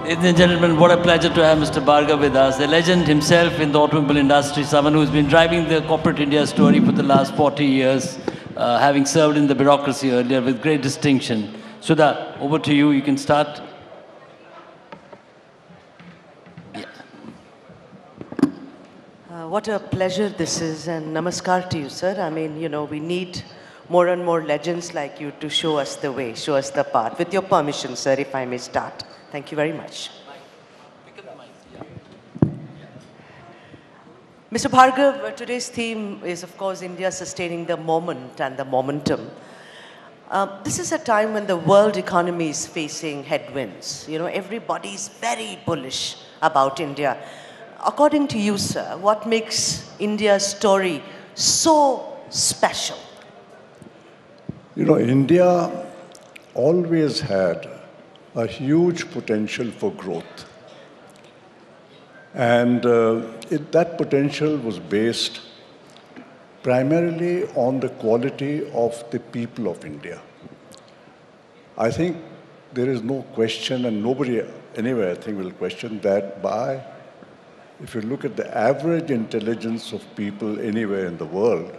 Ladies and gentlemen, what a pleasure to have Mr. Bhargav with us, a legend himself in the automobile industry, someone who's been driving the corporate India story for the last 40 years, having served in the bureaucracy earlier with great distinction. Sudha, over to you. You can start. Yeah. What a pleasure this is, and namaskar to you, sir. I mean, you know, we need more and more legends like you to show us the way, show us the path. With your permission, sir, if I may start. Thank you very much. Mr. Bhargav, today's theme is, of course, India sustaining the moment and the momentum. This is a time when the world economy is facing headwinds. You know, everybody's very bullish about India. According to you, sir, what makes India's story so special? You know, India always had a huge potential for growth. And that potential was based primarily on the quality of the people of India. I think there is no question, and nobody anywhere I think will question that if you look at the average intelligence of people anywhere in the world,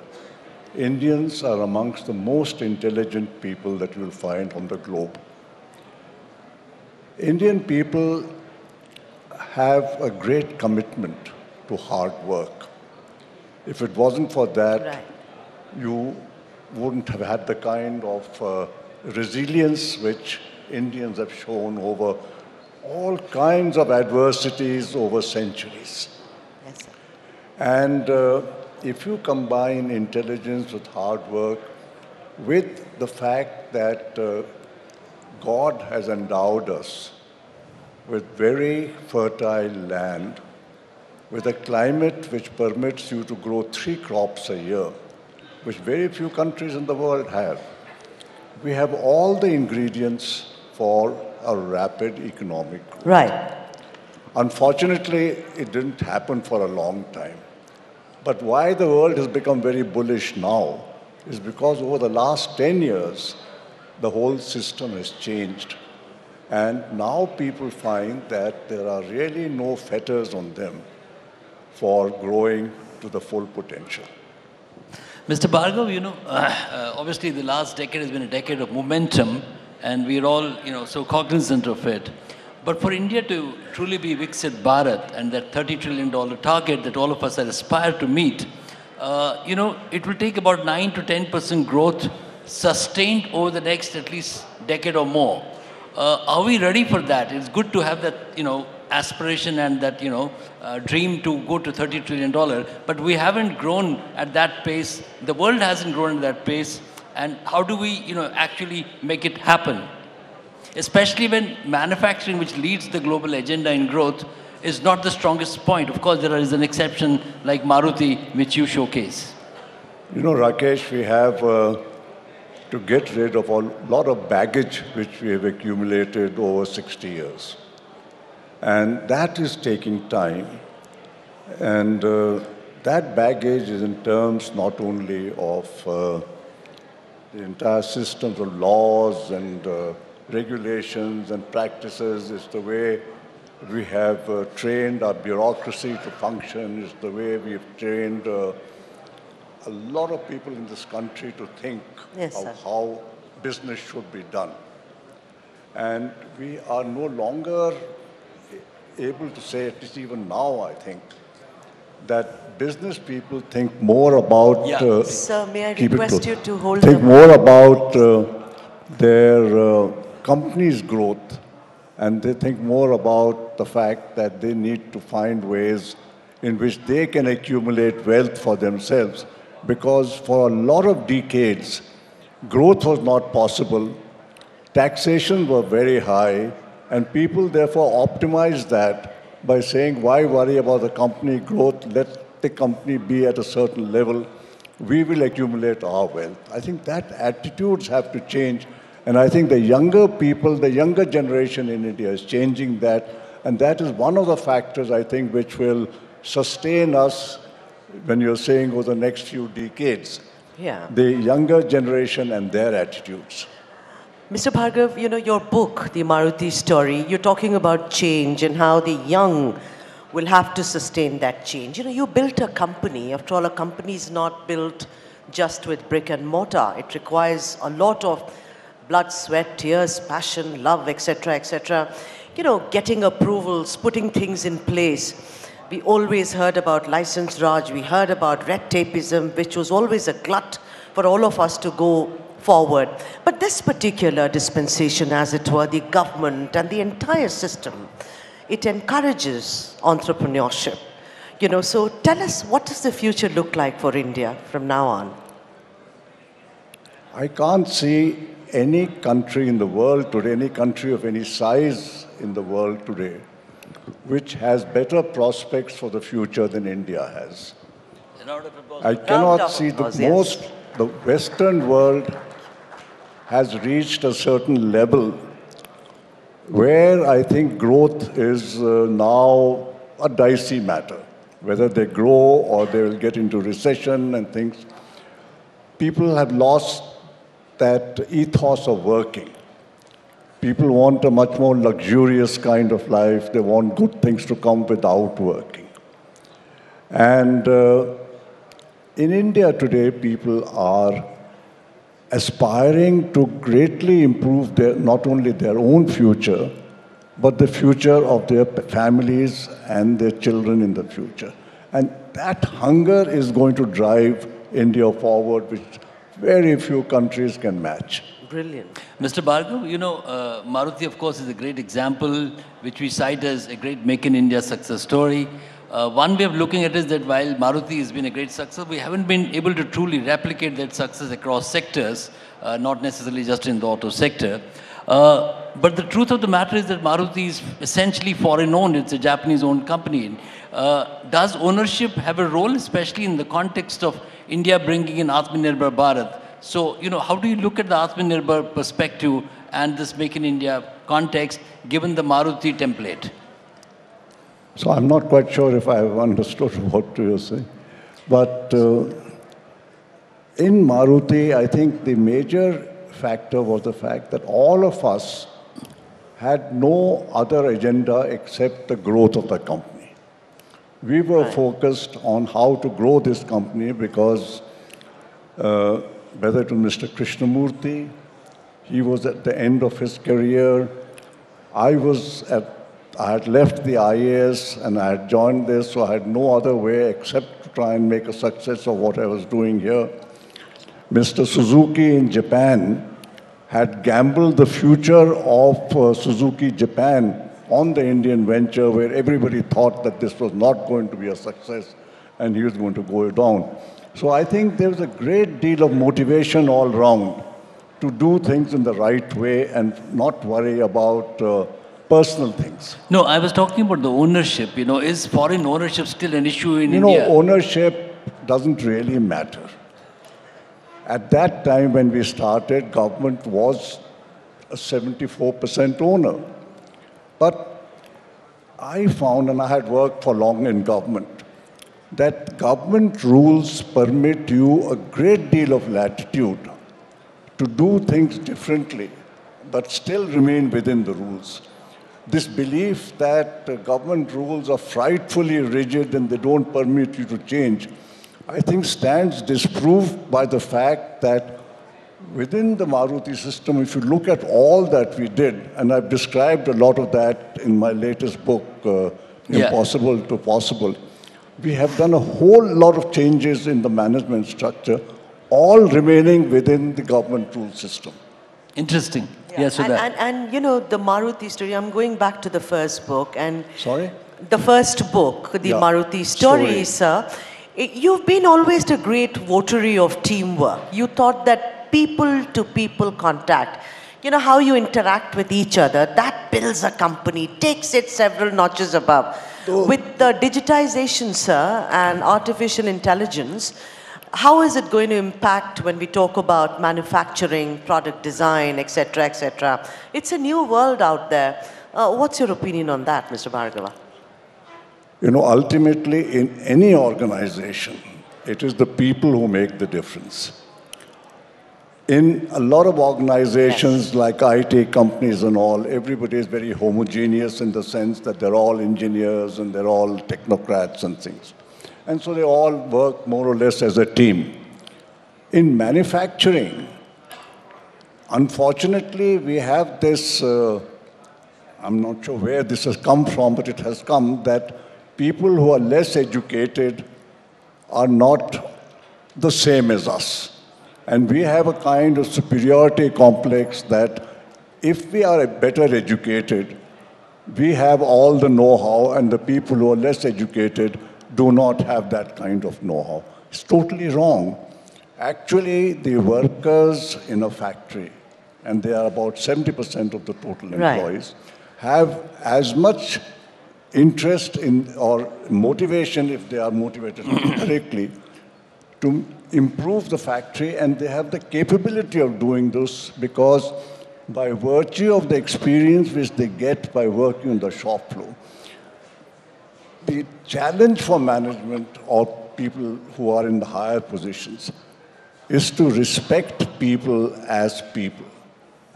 Indians are amongst the most intelligent people that you will find on the globe. Indian people have a great commitment to hard work. If it wasn't for that, right, you wouldn't have had the kind of resilience which Indians have shown over all kinds of adversities over centuries. Yes, sir. And if you combine intelligence with hard work, with the fact that God has endowed us with very fertile land, with a climate which permits you to grow 3 crops a year, which very few countries in the world have. We have all the ingredients for a rapid economic growth. Right. Unfortunately, it didn't happen for a long time. But why the world has become very bullish now is because over the last 10 years, the whole system has changed. And now people find that there are really no fetters on them for growing to the full potential. Mr. Bhargav, you know, obviously the last decade has been a decade of momentum, and we're all, you know, so cognizant of it. But for India to truly be Viksit Bharat and that $30 trillion target that all of us aspire to meet, you know, it will take about 9 to 10% growth sustained over the next at least decade or more. Are we ready for that? It's good to have that, you know, aspiration and that, you know, dream to go to $30 trillion, but we haven't grown at that pace. The world hasn't grown at that pace. And how do we, you know, actually make it happen? Especially when manufacturing, which leads the global agenda in growth, is not the strongest point. Of course, there is an exception like Maruti, which you showcase. You know, Rakesh, we have to get rid of a lot of baggage which we have accumulated over 60 years. And that is taking time. And that baggage is in terms not only of the entire systems of laws and regulations and practices, it's the way we have trained our bureaucracy to function, it's the way we've trained a lot of people in this country to think of how business should be done. And we are no longer able to say, at least even now, I think, that business people think more about... Sir, may I request you to hold think more about their company's growth, and they think more about the fact that they need to find ways in which they can accumulate wealth for themselves. Because for a lot of decades, growth was not possible, taxation were very high, and people therefore optimized that by saying, why worry about the company growth? Let the company be at a certain level. We will accumulate our wealth. I think that attitudes have to change. And I think the younger people, the younger generation in India is changing that. And that is one of the factors, I think, which will sustain us when you're saying over the next few decades. Yeah. The younger generation and their attitudes. Mr. Bhargav, you know, your book, The Maruti Story, you're talking about change and how the young will have to sustain that change. You know, you built a company. After all, a company is not built just with brick and mortar. It requires a lot of blood, sweat, tears, passion, love, etc., etc. You know, getting approvals, putting things in place. We always heard about license Raj. We heard about red tapeism, which was always a glut for all of us to go forward. But this particular dispensation, as it were, the government and the entire system, it encourages entrepreneurship. You know, so tell us, what does the future look like for India from now on? I can't see any country in the world today, any country of any size in the world today, which has better prospects for the future than India has. I cannot see the Western world has reached a certain level where I think growth is now a dicey matter. Whether they grow or they will get into recession and things. People have lost that ethos of working. People want a much more luxurious kind of life. They want good things to come without working. And in India today, people are aspiring to greatly improve not only their own future, but the future of their families and their children in the future. And that hunger is going to drive India forward, which very few countries can match. Brilliant. Mr. Bhargav, you know, Maruti, of course, is a great example, which we cite as a great Make in India success story. One way of looking at it is that while Maruti has been a great success, we haven't been able to truly replicate that success across sectors, not necessarily just in the auto sector. But the truth of the matter is that Maruti is essentially foreign-owned. It's a Japanese-owned company. Does ownership have a role, especially in the context of India bringing in Atmanirbhar Bharat? So, you know, how do you look at the Atmanirbhar perspective and this Make in India context, given the Maruti template? So I'm not quite sure if I have understood what you're saying. But in Maruti, I think the major factor was the fact that all of us had no other agenda except the growth of the company. We were focused on how to grow this company because whether to Mr. Krishnamurti, he was at the end of his career. I had left the IAS and I had joined this, so I had no other way except to try and make a success of what I was doing here. Mr. Suzuki in Japan had gambled the future of Suzuki Japan on the Indian venture, where everybody thought that this was not going to be a success and he was going to go down. So I think there was a great deal of motivation all round to do things in the right way and not worry about personal things. No, I was talking about the ownership. You know, is foreign ownership still an issue in India? You know, ownership doesn't really matter. At that time when we started, government was a 74% owner. But I found, and I had worked for long in government, that government rules permit you a great deal of latitude to do things differently, but still remain within the rules. This belief that government rules are frightfully rigid and they don't permit you to change, I think stands disproved by the fact that within the Maruti system, if you look at all that we did, and I've described a lot of that in my latest book, Impossible to Possible, we have done a whole lot of changes in the management structure, all remaining within the government rule system. Interesting. Yeah. Yes, and you know, the Maruti story, I'm going back to the first book. And Sorry? The first book, the Maruti story, sir. You've been always a great votary of teamwork. You thought that people-to-people contact, you know, how you interact with each other, that builds a company, takes it several notches above. With the digitization, sir, and artificial intelligence, how is it going to impact when we talk about manufacturing, product design, etc., etc.? It's a new world out there. What's your opinion on that, Mr. Bhargava? You know, ultimately, in any organization, it is the people who make the difference. In a lot of organizations like IT companies and all, everybody is very homogeneous in the sense that they're all engineers and they're all technocrats and things. And so they all work more or less as a team. In manufacturing, unfortunately, we have this, I'm not sure where this has come from, but it has come that people who are less educated are not the same as us. And we have a kind of superiority complex that if we are better educated, we have all the know-how, and the people who are less educated do not have that kind of know-how. It's totally wrong. Actually, the workers in a factory, and they are about 70% of the total employees, have as much interest in or motivation, if they are motivated correctly, to improve the factory, and they have the capability of doing this because by virtue of the experience which they get by working on the shop floor. The challenge for management or people who are in the higher positions is to respect people as people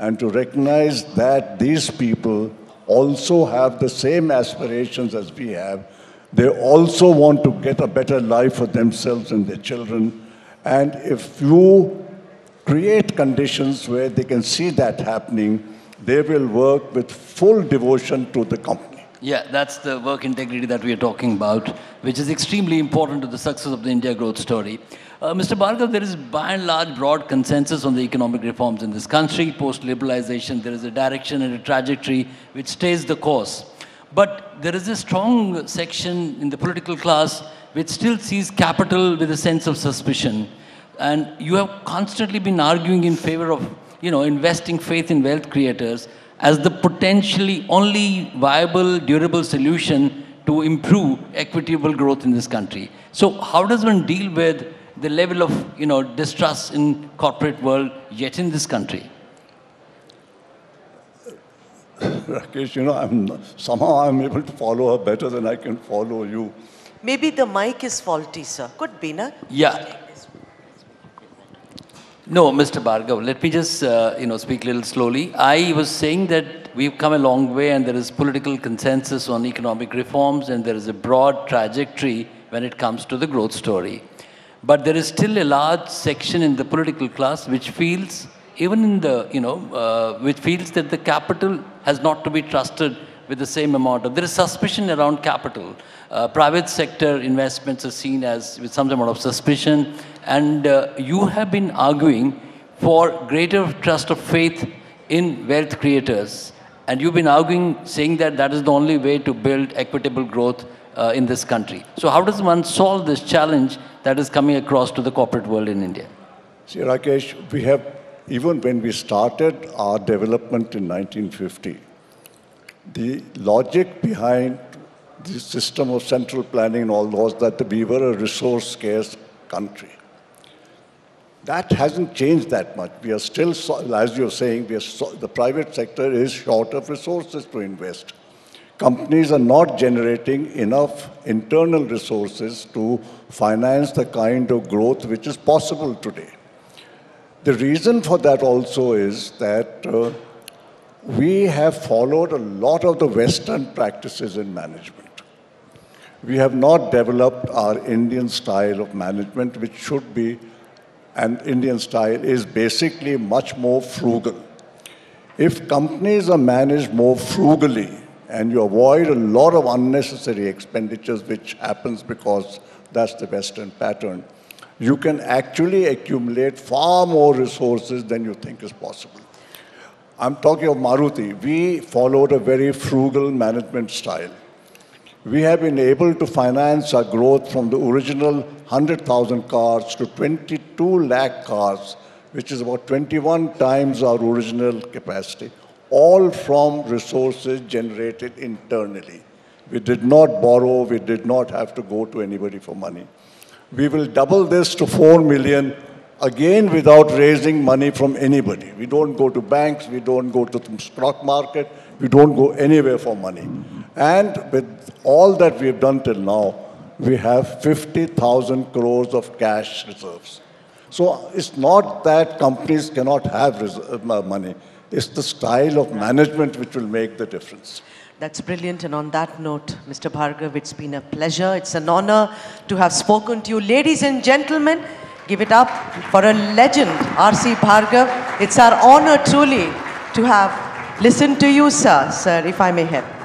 and to recognize that these people also have the same aspirations as we have. They also want to get a better life for themselves and their children. And if you create conditions where they can see that happening, they will work with full devotion to the company. Yeah, that's the work integrity that we are talking about, which is extremely important to the success of the India growth story. Mr. Bhargav, there is by and large broad consensus on the economic reforms in this country. Post-liberalization, there is a direction and a trajectory which stays the course. But there is a strong section in the political class which still sees capital with a sense of suspicion. And you have constantly been arguing in favor of, investing faith in wealth creators as the potentially only viable, durable solution to improve equitable growth in this country. So how does one deal with the level of, distrust in corporate world yet in this country? Rakesh, somehow I'm able to follow her better than I can follow you. Maybe the mic is faulty, sir. Could be, na? Yeah. No, Mr. Bhargav, let me just, speak a little slowly. I was saying that we've come a long way and there is political consensus on economic reforms and there is a broad trajectory when it comes to the growth story. But there is still a large section in the political class which feels, even in the, which feels that the capital has not to be trusted with the same amount of, there is suspicion around capital. Private sector investments are seen as with some amount of suspicion. And you have been arguing for greater trust of faith in wealth creators. And you've been arguing, saying that that is the only way to build equitable growth in this country. So how does one solve this challenge that is coming across to the corporate world in India? See, Rakesh, we have, even when we started our development in 1950, the logic behind the system of central planning and all was that we were a resource-scarce country. That hasn't changed that much. We are still, as you're saying, the private sector is short of resources to invest. Companies are not generating enough internal resources to finance the kind of growth which is possible today. The reason for that also is that we have followed a lot of the Western practices in management. We have not developed our Indian style of management, which should be, and Indian style is basically much more frugal. If companies are managed more frugally and you avoid a lot of unnecessary expenditures, which happens because that's the Western pattern, you can actually accumulate far more resources than you think is possible. I'm talking of Maruti. We followed a very frugal management style. We have been able to finance our growth from the original 100,000 cars to 22 lakh cars, which is about 21 times our original capacity, all from resources generated internally. We did not borrow, we did not have to go to anybody for money. We will double this to 4 million, again without raising money from anybody. We don't go to banks, we don't go to the stock market, we don't go anywhere for money. And with all that we have done till now, we have 50,000 crores of cash reserves. So it's not that companies cannot have money. It's the style of management which will make the difference. That's brilliant. And on that note, Mr. Bhargav, it's been a pleasure. It's an honor to have spoken to you. Ladies and gentlemen, give it up for a legend, R.C. Bhargav. It's our honor truly to have listened to you, sir. Sir, if I may have.